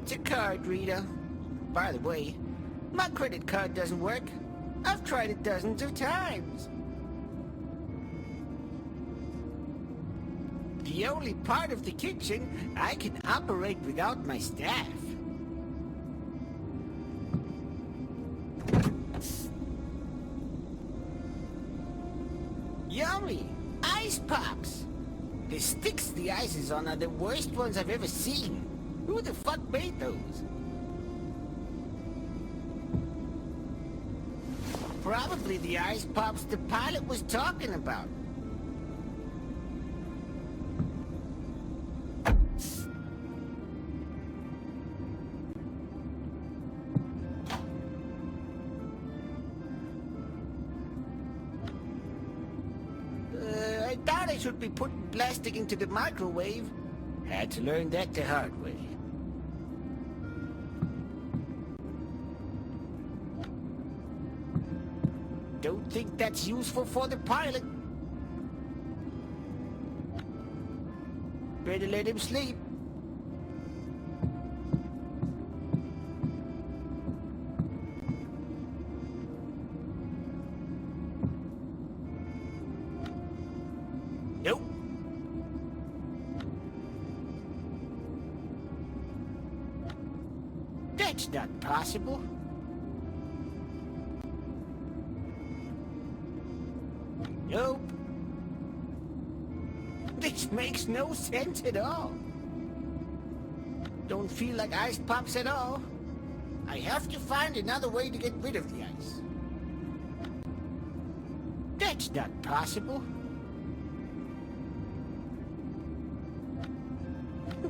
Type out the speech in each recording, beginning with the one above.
It's a card reader. By the way, my credit card doesn't work. I've tried it dozens of times. The only part of the kitchen I can operate without my staff. Yummy! Ice pops! The sticks the ice is on are the worst ones I've ever seen. Who the fuck made those? Probably the ice pops the pilot was talking about. I thought I should be putting plastic into the microwave. Had to learn that the hard way. Don't think that's useful for the pilot. Better let him sleep. Nope. That's not possible. Nope. This makes no sense at all. Don't feel like ice pops at all. I have to find another way to get rid of the ice. That's not possible.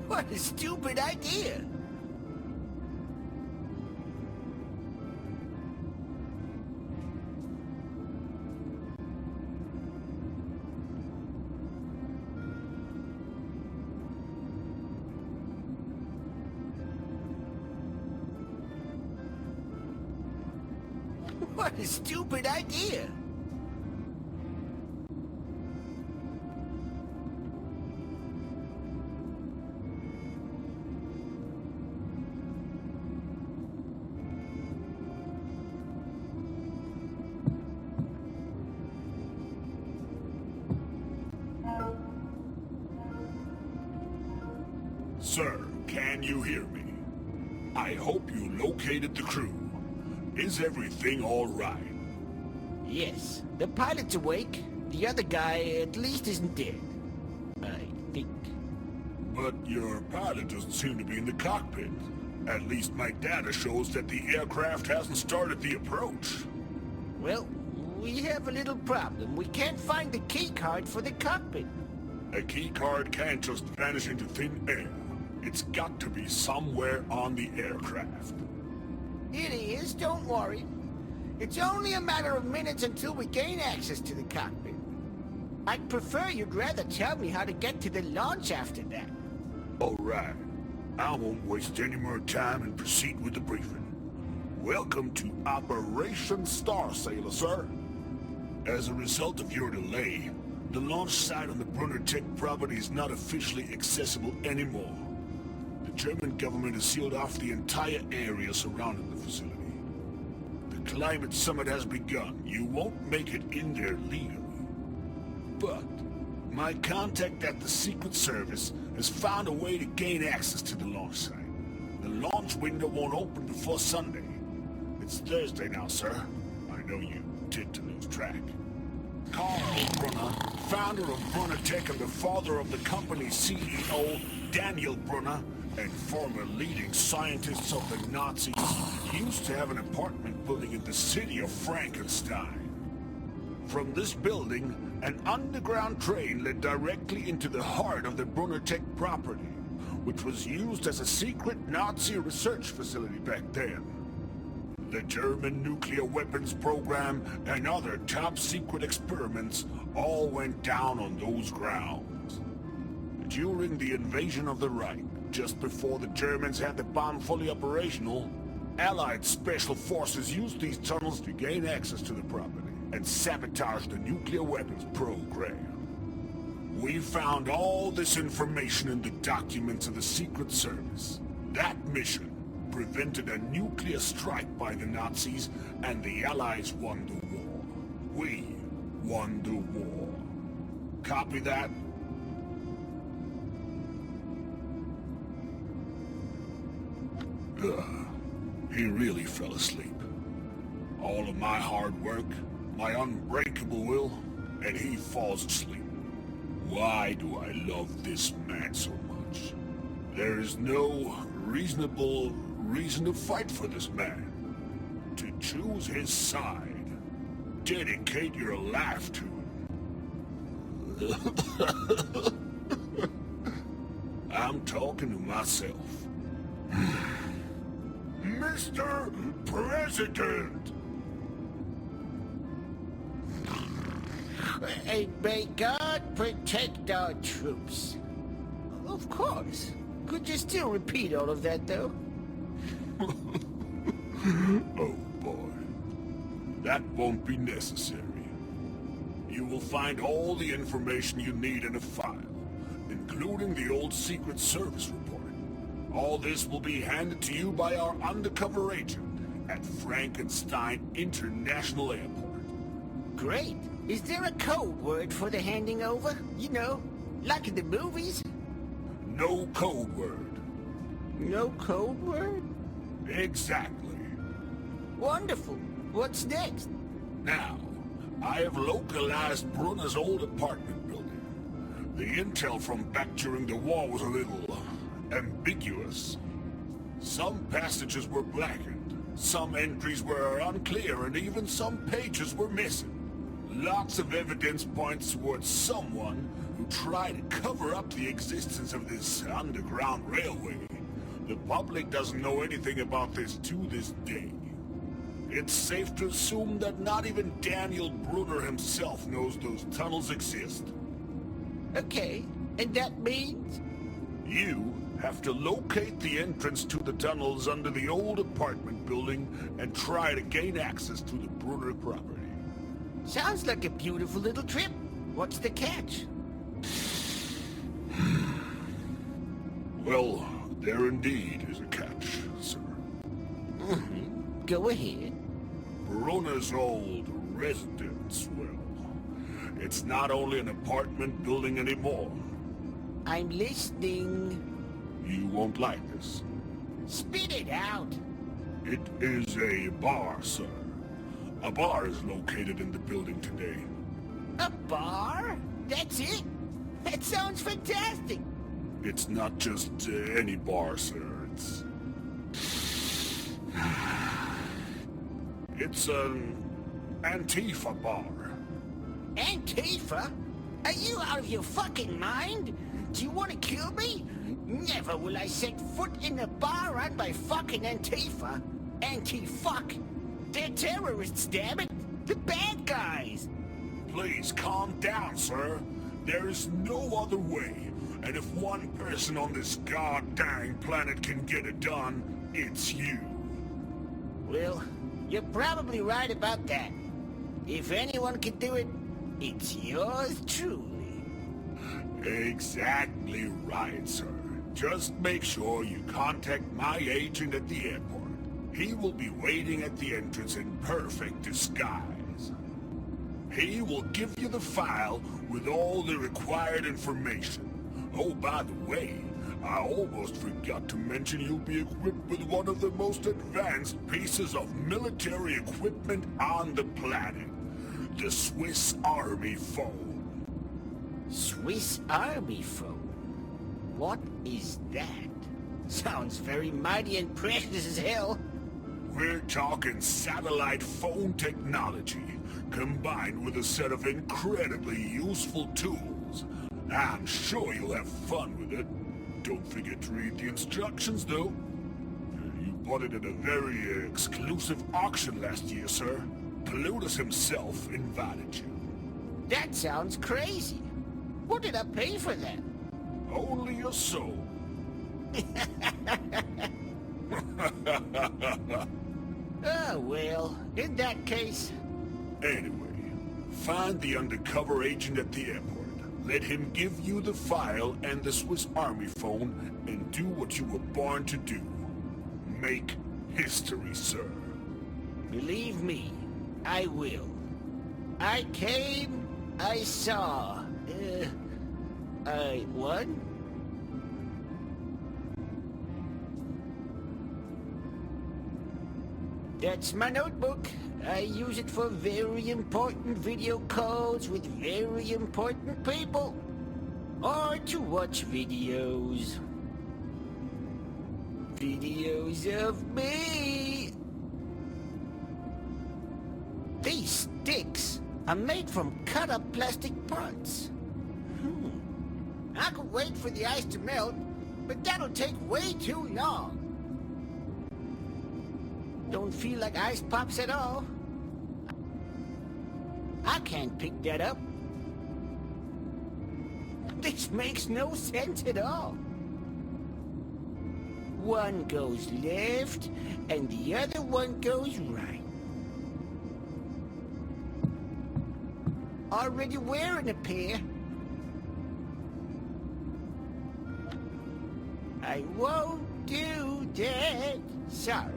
What a stupid idea! What a stupid idea! Sir, can you hear me? I hope you located the crew. Is everything all right? Yes, the pilot's awake. The other guy at least isn't dead. I think. But your pilot doesn't seem to be in the cockpit. At least my data shows that the aircraft hasn't started the approach. Well, we have a little problem. We can't find the key card for the cockpit. A key card can't just vanish into thin air. It's got to be somewhere on the aircraft. It is, don't worry. It's only a matter of minutes until we gain access to the cockpit. I'd prefer you'd rather tell me how to get to the launch after that. All right. I won't waste any more time and proceed with the briefing. Welcome to Operation Star Sailor, sir. As a result of your delay, the launch site on the Brunner Tech property is not officially accessible anymore. The German government has sealed off the entire area surrounding the facility. The climate summit has begun. You won't make it in there legally. But my contact at the Secret Service has found a way to gain access to the launch site. The launch window won't open before Sunday. It's Thursday now, sir. I know you tend to lose track. Karl Brunner, founder of Brunner Tech and the father of the company's CEO, Daniel Brunner, and former leading scientists of the Nazis, used to have an apartment building in the city of Frankenstein. From this building, an underground train led directly into the heart of the Brunner Tech property, which was used as a secret Nazi research facility back then. The German nuclear weapons program and other top-secret experiments all went down on those grounds. During the invasion of the Reich, just before the Germans had the bomb fully operational, Allied special forces used these tunnels to gain access to the property and sabotage the nuclear weapons program. We found all this information in the documents of the Secret Service. That mission prevented a nuclear strike by the Nazis, and the Allies won the war. We won the war. Copy that? He really fell asleep. All of my hard work, my unbreakable will, and he falls asleep. Why do I love this man so much? There is no reasonable reason to fight for this man. To choose his side. Dedicate your life to him. I'm talking to myself. Mr. President! And may God protect our troops. Of course. Could you still repeat all of that, though? Oh, boy. That won't be necessary. You will find all the information you need in a file, including the old Secret Service report. All this will be handed to you by our undercover agent at Frankenstein International Airport. Great. Is there a code word for the handing over? You know, like in the movies? No code word. No code word? Exactly. Wonderful. What's next? Now, I have localized Brunner's old apartment building. The intel from back during the war was a little ambiguous. Some passages were blackened, some entries were unclear, and even some pages were missing. Lots of evidence points towards someone who tried to cover up the existence of this underground railway. The public doesn't know anything about this to this day. It's safe to assume that not even Daniel Brunner himself knows those tunnels exist. Okay, and that means? You have to locate the entrance to the tunnels under the old apartment building and try to gain access to the Brunner property. Sounds like a beautiful little trip. What's the catch? Well, there indeed is a catch, sir. Go ahead. Brunner's old residence, well, it's not only an apartment building anymore. I'm listening. You won't like this. Spit it out. It is a bar, sir. A bar is located in the building today. A bar? That's it? That sounds fantastic. It's not just any bar, sir. It's an Antifa bar. Antifa? Are you out of your fucking mind? Do you want to kill me? Never will I set foot in a bar run by fucking Antifa. Anti-fuck. They're terrorists, damn it. The bad guys. Please calm down, sir. There is no other way. And if one person on this god-dang planet can get it done, it's you. Well, you're probably right about that. If anyone can do it, it's yours truly. Exactly right, sir. Just make sure you contact my agent at the airport. He will be waiting at the entrance in perfect disguise. He will give you the file with all the required information. Oh, by the way, I almost forgot to mention you'll be equipped with one of the most advanced pieces of military equipment on the planet. The Swiss Army phone. Swiss Army phone? What is that? Sounds very mighty and precious as hell. We're talking satellite phone technology, combined with a set of incredibly useful tools. I'm sure you'll have fun with it. Don't forget to read the instructions, though. You bought it at a very exclusive auction last year, sir. Plutus himself invited you. That sounds crazy. What did I pay for that? Only your soul. Oh, well, in that case... Anyway, find the undercover agent at the airport. Let him give you the file and the Swiss Army phone and do what you were born to do. Make history, sir. Believe me, I will. I came, I saw. I won? That's my notebook. I use it for very important video calls with very important people. Or to watch videos. Videos of me. These sticks are made from cut-up plastic parts. I could wait for the ice to melt, but that'll take way too long. Don't feel like ice pops at all. I can't pick that up. This makes no sense at all. One goes left, and the other one goes right. Already wearing a pair. I won't do that. Sorry.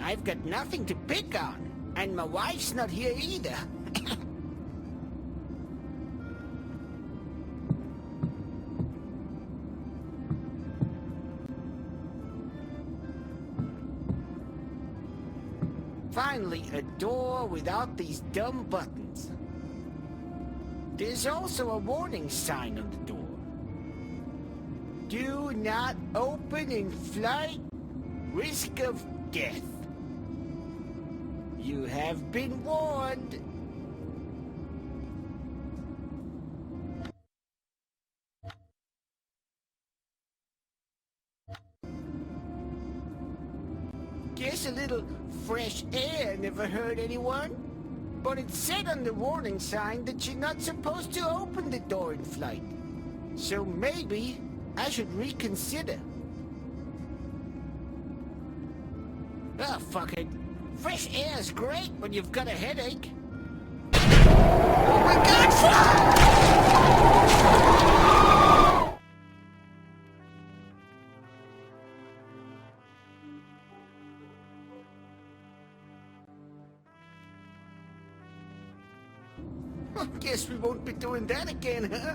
I've got nothing to pick on, and my wife's not here either. Finally, a door without these dumb buttons. There's also a warning sign on the door. Do not open in flight. Risk of death. You have been warned. Guess a little fresh air never hurt anyone. But it said on the warning sign that you're not supposed to open the door in flight. So maybe I should reconsider. Oh, fuck it. Fresh air's great when you've got a headache. Oh my God, fuck! Guess we won't be doing that again, huh?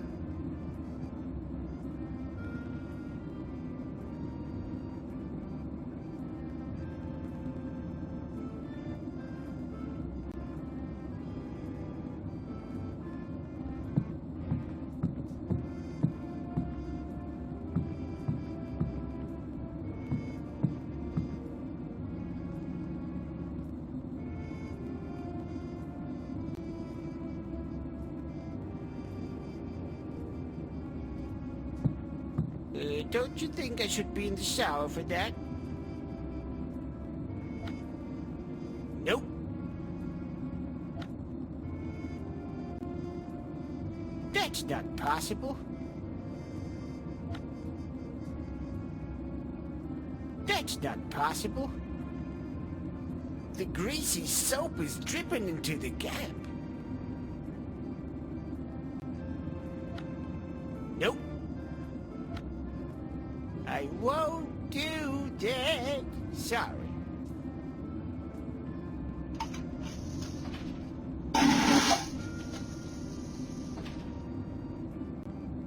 Don't you think I should be in the shower for that? Nope. That's not possible. That's not possible. The greasy soap is dripping into the gap. Nope. I won't do that. Sorry.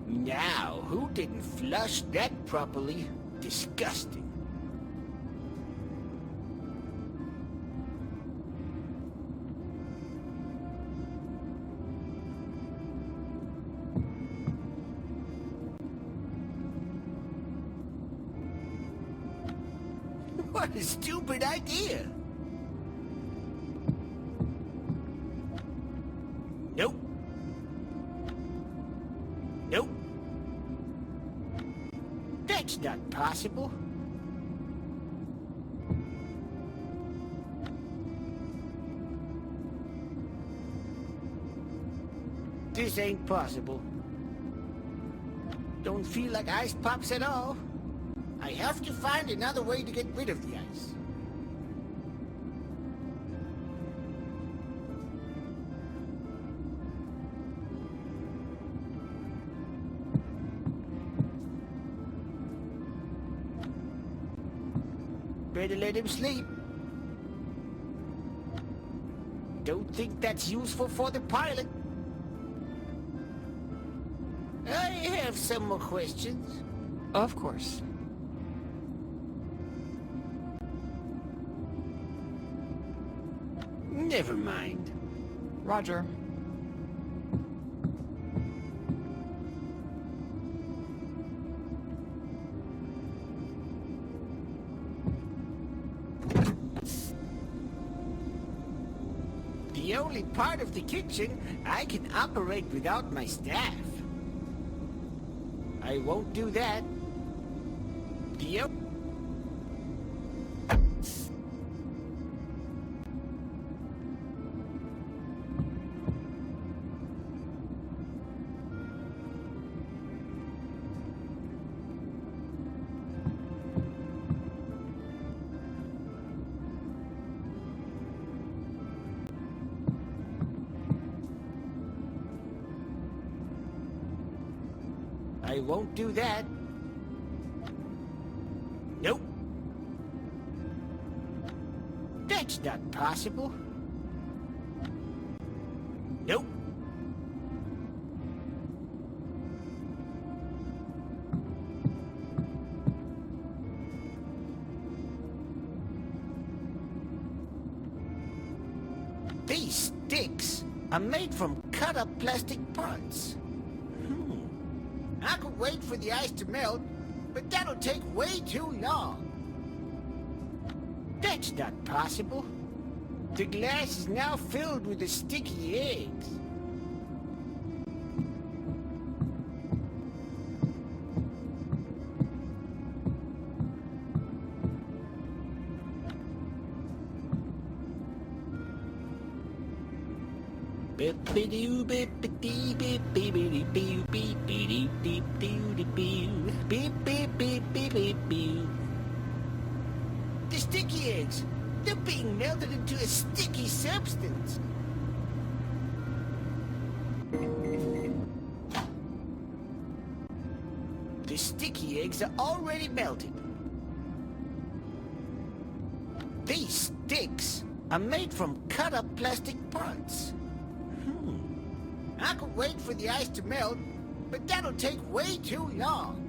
Now, who didn't flush that properly? Disgusting. What a stupid idea! Nope. Nope. That's not possible. This ain't possible. Don't feel like ice pops at all. I have to find another way to get rid of the ice. better let him sleep. Don't think that's useful for the pilot. I have some more questions. Of course. Never mind. Roger. The only part of the kitchen I can operate without my staff. I won't do that. The o- I won't do that. Nope. That's not possible. Nope. These sticks are made from cut-up plastic parts. I could wait for the ice to melt, but that'll take way too long. That's not possible. The glass is now filled with the sticky eggs. The sticky eggs, they're being melted into a sticky substance. The sticky eggs are already melted. These sticks are made from cut-up plastic parts. I could wait for the ice to melt, but that'll take way too long.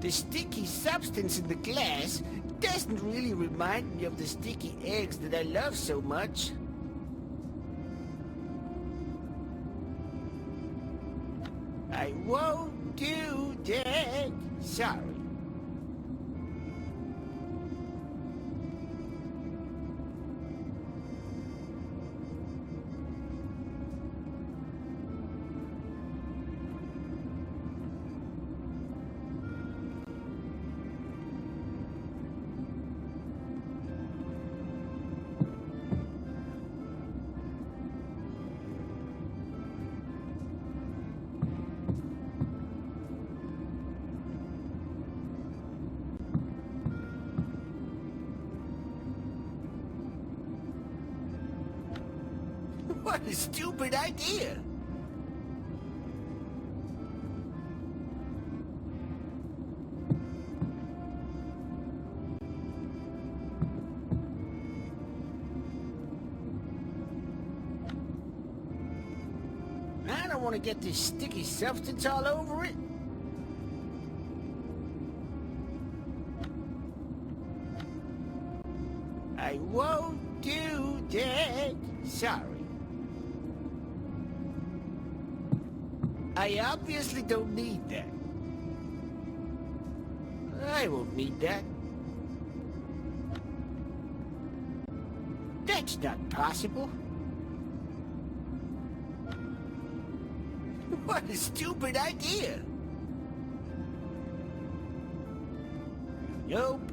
The sticky substance in the glass doesn't really remind me of the sticky eggs that I love so much. I won't do that. Sorry. What a stupid idea! I don't want to get this sticky substance all over it. I won't do that. Sorry. I obviously don't need that. I won't need that. That's not possible. What a stupid idea. Nope.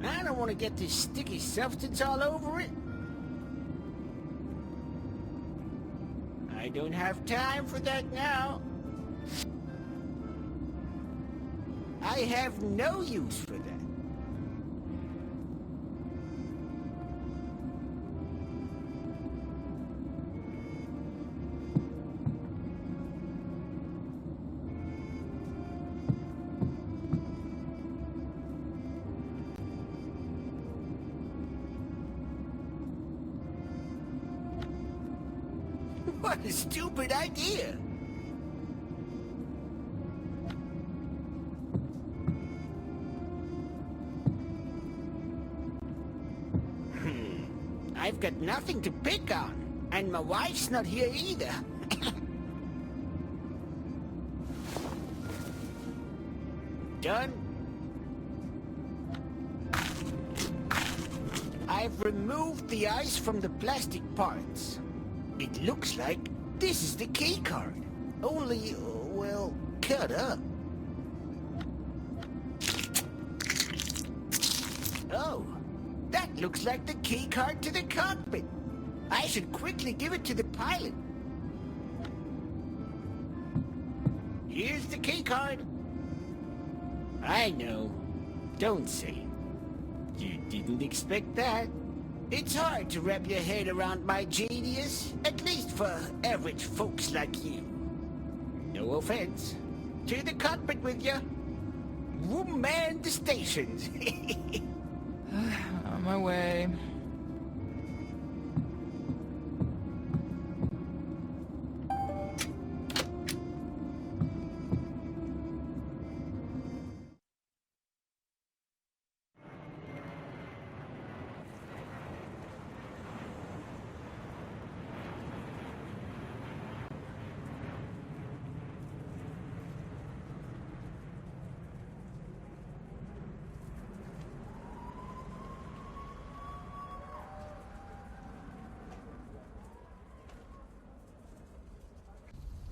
I don't want to get this sticky substance all over it. I don't have time for that now. I have no use for that. What a stupid idea! I've got nothing to pick on, and my wife's not here either. Done. I've removed the ice from the plastic parts. It looks like this is the key card. Only, well, cut up. Oh, that looks like the key card to the cockpit. I should quickly give it to the pilot. Here's the key card. I know. Don't say it. You didn't expect that. It's hard to wrap your head around my genius, at least for average folks like you. No offense. To the cockpit with you. Woman the stations. On my way.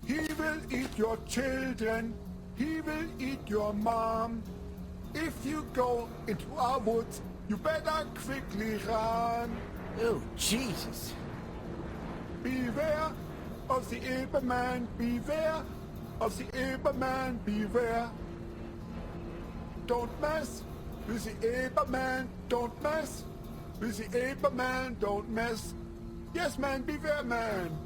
He will eat your children. He will eat your mom. If you go into our woods, you better quickly run. Oh, Jesus. Beware of the Aberman. Beware of the Aberman. Beware. Don't mess with the Aberman. Don't mess with the Aberman. Don't mess. Yes, man. Beware, man.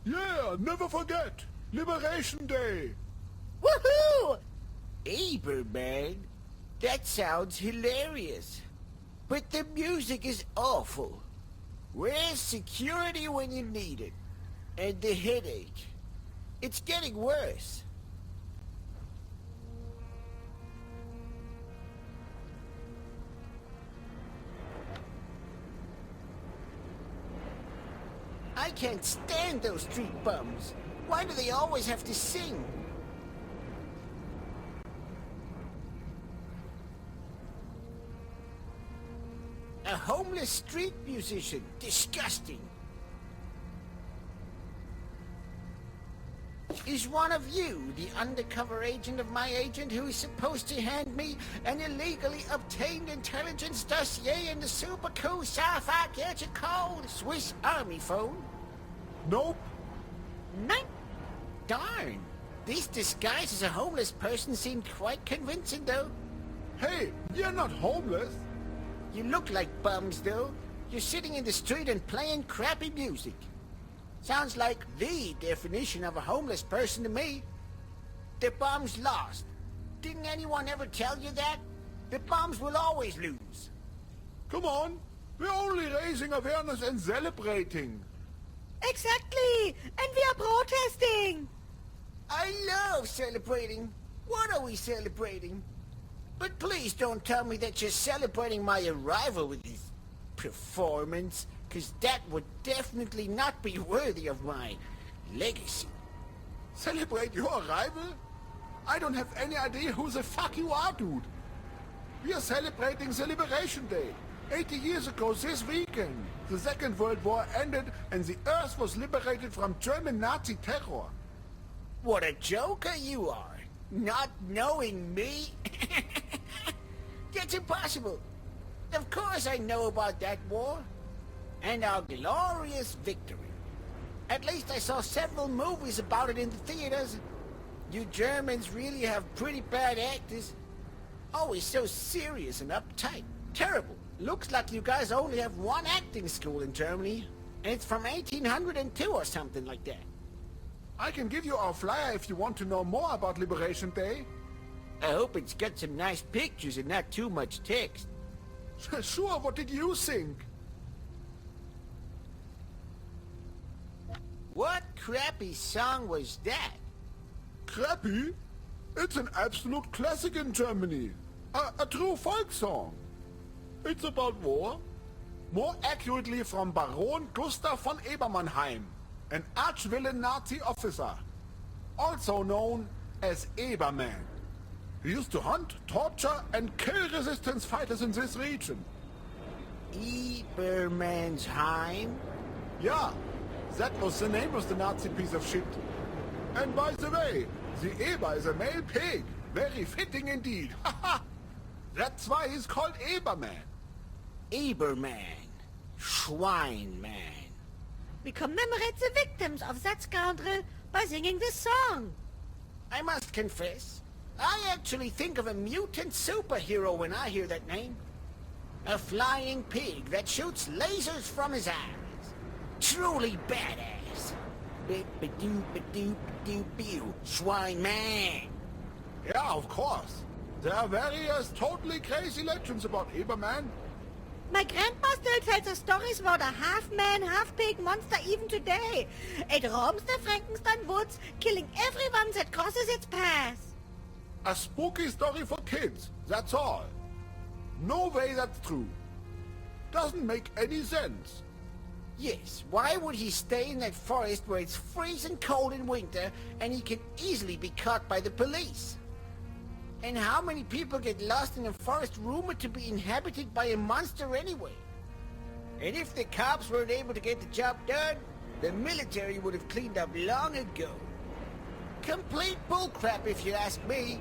Yeah, never forget. Liberation Day. Woohoo! Aberman? That sounds hilarious. But the music is awful. Where's security when you need it? And the headache. It's getting worse. I can't stand those street bums. Why do they always have to sing? A homeless street musician. Disgusting. Is one of you the undercover agent of my agent who is supposed to hand me an illegally obtained intelligence dossier in the super cool sci-fi gadget called Swiss Army phone? Nope. Nope. Darn. This disguise as a homeless person seemed quite convincing, though. Hey, you're not homeless. You look like bums, though. You're sitting in the street and playing crappy music. Sounds like the definition of a homeless person to me. The bum's lost. Didn't anyone ever tell you that? The bums will always lose. Come on. We're only raising awareness and celebrating. Exactly! And we are protesting! I love celebrating. What are we celebrating? But please don't tell me that you're celebrating my arrival with this performance, because that would definitely not be worthy of my legacy. Celebrate your arrival? I don't have any idea who the fuck you are, dude. We are celebrating the Liberation Day. 80 years ago this weekend, the Second World War ended and the Earth was liberated from German Nazi terror. What a joker you are. Not knowing me? That's impossible. Of course I know about that war. And our glorious victory. At least I saw several movies about it in the theaters. You Germans really have pretty bad actors. Always so serious and uptight. Terrible. Looks like you guys only have one acting school in Germany. And it's from 1802 or something like that. I can give you our flyer if you want to know more about Liberation Day. I hope it's got some nice pictures and not too much text. Sure, what did you think? What crappy song was that? Crappy? It's an absolute classic in Germany. A true folk song. It's about war. More accurately from Baron Gustav von Ebermannheim, an arch-villain Nazi officer, also known as Eberman. He used to hunt, torture, and kill resistance fighters in this region. Ebermannsheim? Yeah, that was the name of the Nazi piece of shit. And by the way, the Eber is a male pig. Very fitting indeed. Haha! That's why he's called Eberman. Eberman. Schweinman. We commemorate the victims of that scoundrel by singing this song. I must confess, I actually think of a mutant superhero when I hear that name. A flying pig that shoots lasers from his eyes. Truly badass. Bip-a-doop-a-doop-a-doop-ew. Schweinman. Yeah, of course. There are various totally crazy legends about Eberman. My grandpa still tells the stories about a half-man, half-pig monster even today. It roams the Frankenstein woods, killing everyone that crosses its path. A spooky story for kids, that's all. No way that's true. Doesn't make any sense. Yes, why would he stay in that forest where it's freezing cold in winter and he can easily be caught by the police? And how many people get lost in a forest rumored to be inhabited by a monster anyway? And if the cops weren't able to get the job done, the military would have cleaned up long ago. Complete bullcrap if you ask me.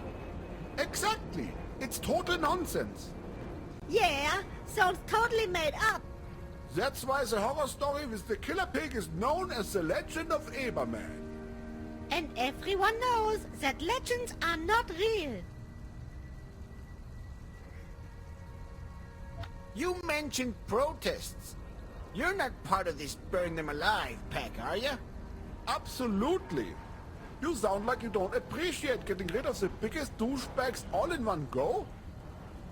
Exactly. It's total nonsense. Yeah, sounds totally made up. That's why the horror story with the killer pig is known as the Legend of Eberman. And everyone knows that legends are not real. You mentioned protests. You're not part of this burn them alive pack, are you? Absolutely. You sound like you don't appreciate getting rid of the biggest douchebags all in one go.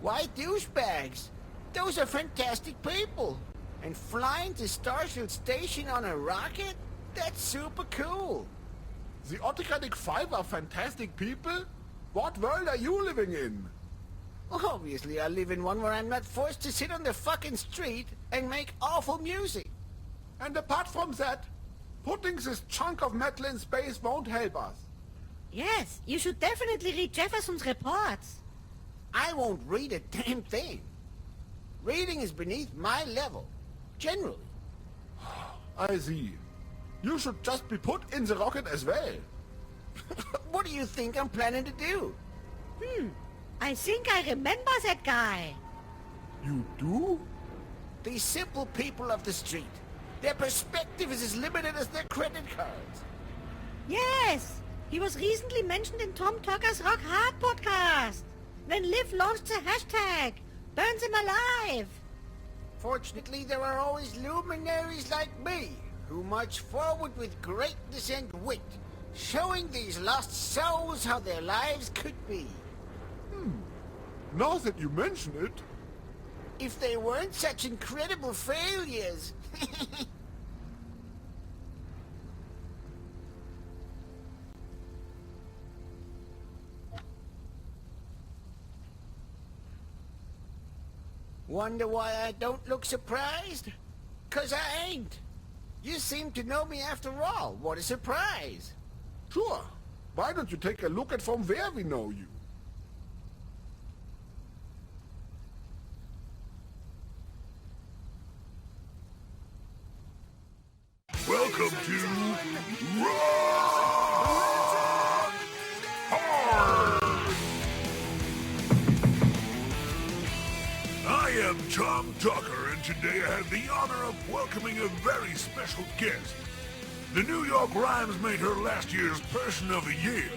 Why douchebags? Those are fantastic people. And flying to Starshield Station on a rocket? That's super cool. The Autocratic Five are fantastic people? What world are you living in? Obviously, I live in one where I'm not forced to sit on the fucking street and make awful music. And apart from that, putting this chunk of metal in space won't help us. Yes, you should definitely read Jefferson's reports. I won't read a damn thing. Reading is beneath my level, generally. I see. You should just be put in the rocket as well. What do you think I'm planning to do? I think I remember that guy. You do? These simple people of the street. Their perspective is as limited as their credit cards. Yes, he was recently mentioned in Tom Tucker's Rock Hard podcast. When Liv launched the hashtag, Burn Them Alive. Fortunately, there are always luminaries like me, who march forward with greatness and wit, showing these lost souls how their lives could be. Now that you mention it, If they weren't such incredible failures. Wonder why I don't look surprised? 'Cause I ain't. You seem to know me after all. What a surprise. sure. Why don't you take a look at from where we know you? Welcome to Rock Hard! I am Tom Tucker, and today I have the honor of welcoming a very special guest. The New York Rhymes made her last year's Person of the Year,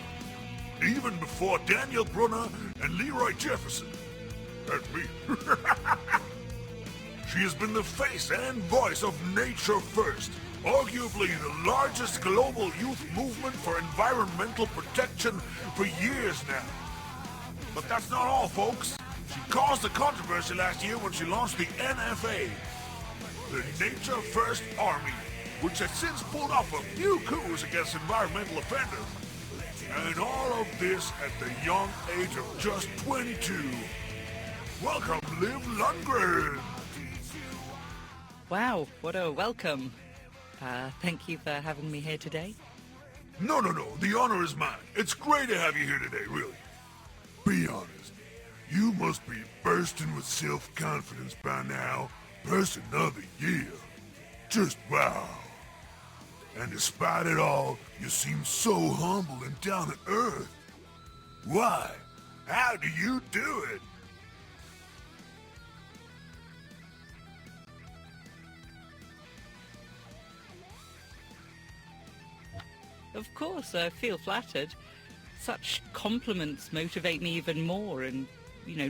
even before Daniel Brunner and Leroy Jefferson. That's me. She has been the face and voice of Nature First, arguably the largest global youth movement for environmental protection for years now. But that's not all, folks. She caused a controversy last year when she launched the NFA, the Nature First Army. which has since pulled off a few coups against environmental offenders. And all of this at the young age of just 22. Welcome, Liv Lundgren! Wow, what a welcome. Thank you for having me here today. No, the honor is mine. It's great to have you here today, really. Be honest, you must be bursting with self-confidence by now. Person of the year. Just wow. And despite it all, you seem so humble and down to earth. Why? How do you do it? Of course, I feel flattered. Such compliments motivate me even more and,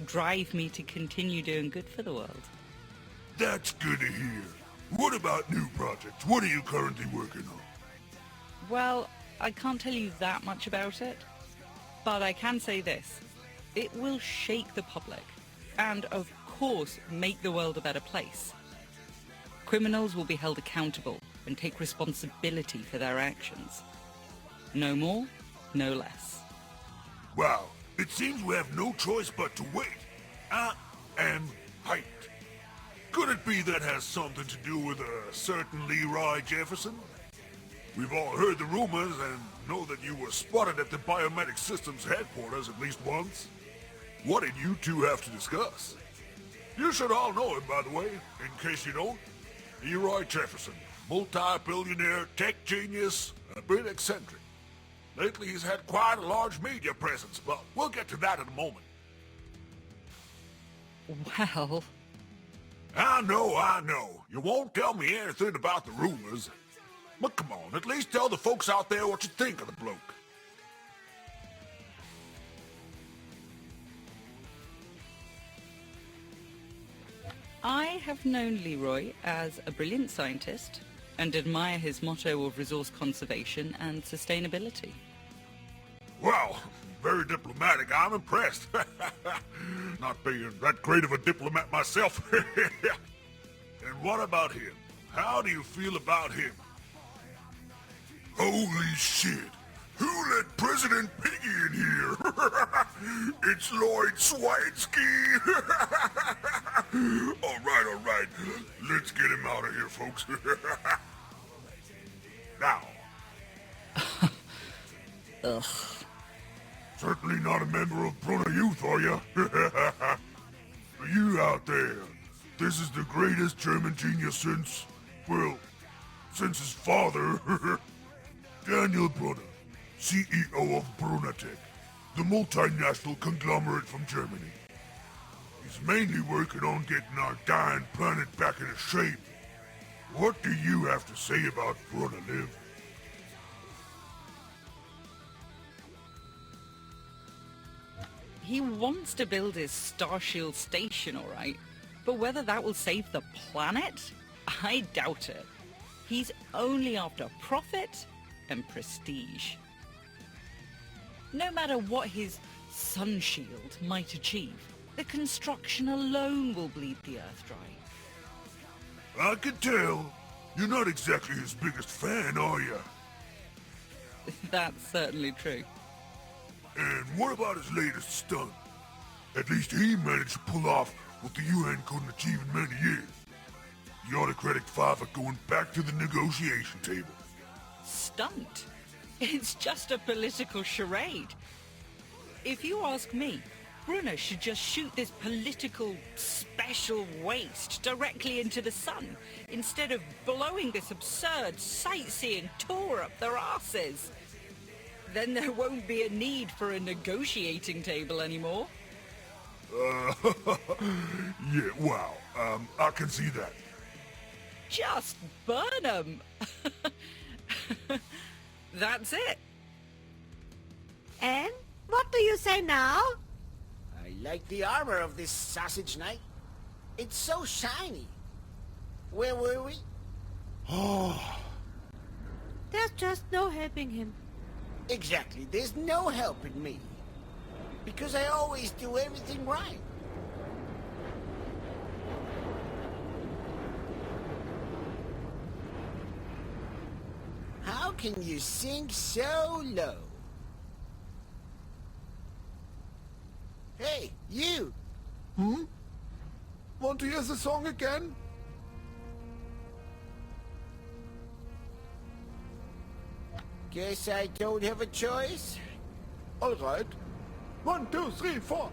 drive me to continue doing good for the world. That's good to hear. What about new projects? What are you currently working on? Well, I can't tell you that much about it, but I can say this. It will shake the public and, of course, make the world a better place. Criminals will be held accountable and take responsibility for their actions. No more, no less. Wow, it seems we have no choice but to wait. I am hyped. Could it be that has something to do with a certain Leroy Jefferson? We've all heard the rumors and know that you were spotted at the Biomedic Systems headquarters at least once. What did you two have to discuss? You should all know him, by the way, in case you don't. Leroy Jefferson, multi-billionaire tech genius, a bit eccentric. Lately he's had quite a large media presence, but we'll get to that in a moment. Well... I know. You won't tell me anything about the rumors. But come on, at least tell the folks out there what you think of the bloke. I have known Leroy as a brilliant scientist and admire his motto of resource conservation and sustainability. Wow, very diplomatic. I'm impressed. Not being that great of a diplomat myself. And what about him? How do you feel about him? Holy shit! Who let President Piggy in here? It's Lloyd Swinski! All right. Let's get him out of here, folks. Now. Ugh. Certainly not a member of Brunner Youth, are you? For you out there, this is the greatest German genius since his father, Daniel Brunner, CEO of Brunatech, the multinational conglomerate from Germany. He's mainly working on getting our dying planet back into shape. What do you have to say about Brunner, Liv? He wants to build his Starshield station, all right. But whether that will save the planet? I doubt it. He's only after profit and prestige. No matter what his Sunshield might achieve, the construction alone will bleed the Earth dry. I can tell. You're not exactly his biggest fan, are you? That's certainly true. And what about his latest stunt? At least he managed to pull off what the UN couldn't achieve in many years. The autocratic five are going back to the negotiation table. Stunt? It's just a political charade. If you ask me, Brunner should just shoot this political special waste directly into the sun, instead of blowing this absurd sightseeing tour up their asses. Then there won't be a need for a negotiating table anymore. Yeah, wow. I can see that. Just burn 'em. That's it. And what do you say now? I like the armor of this sausage knight. It's so shiny. Where were we? There's just no helping him. Exactly. There's no helping me. Because I always do everything right. can you sing so low? Hey, you! Want to hear the song again? Guess I don't have a choice. All right. 1, 2, 3, 4.